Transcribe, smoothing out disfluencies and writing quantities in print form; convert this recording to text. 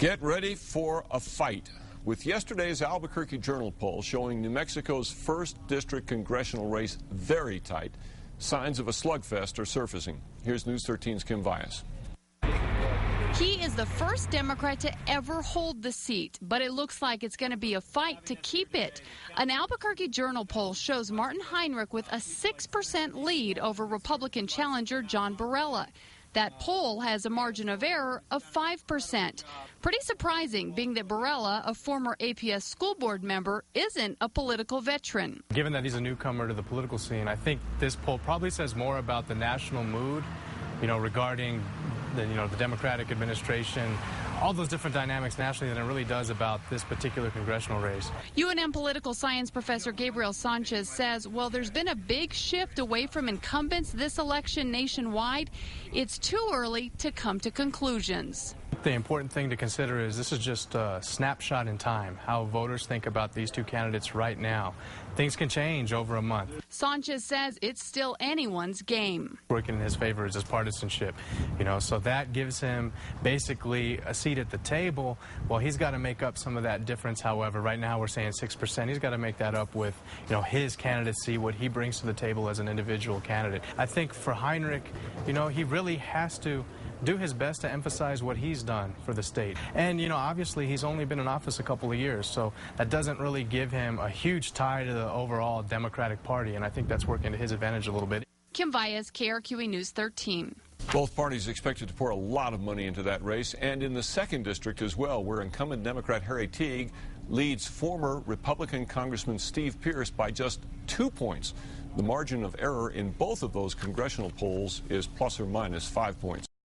Get ready for a fight. With yesterday's Albuquerque Journal poll showing New Mexico's 1st District congressional race very tight, signs of a slugfest are surfacing. Here's News 13's Kim Vyas. He is the first Democrat to ever hold the seat, but it looks like it's going to be a fight to keep it. An Albuquerque Journal poll shows Martin Heinrich with a 6% lead over Republican challenger Jon Barela. That poll has a margin of error of 5%. Pretty surprising, being that Barela, a former APS school board member, isn't a political veteran. Given that he's a newcomer to the political scene, I think this poll probably says more about the national mood, regarding the Democratic administration, all those different dynamics nationally, than it really does about this particular congressional race. UNM political science professor Gabriel Sanchez says, well, there's been a big shift away from incumbents this election nationwide. It's too early to come to conclusions. The important thing to consider is this is just a snapshot in time, how voters think about these two candidates right now. Things can change over a month. Sanchez says it's still anyone's game. Working in his favor is his partisanship, so that gives him basically a seat at the table. Well, he's got to make up some of that difference, however. Right now we're saying 6%. He's got to make that up with, his candidacy, what he brings to the table as an individual candidate. I think for Heinrich, he really has to do his best to emphasize what he's done for the state. And, obviously he's only been in office a couple of years, so that doesn't really give him a huge tie to the overall Democratic Party, and I think that's working to his advantage a little bit. Kim Vyas, KRQE News 13. Both parties expected to pour a lot of money into that race, and in the 2nd district as well, where incumbent Democrat Harry Teague leads former Republican Congressman Steve Pierce by just 2 points. The margin of error in both of those congressional polls is plus or minus 5 points.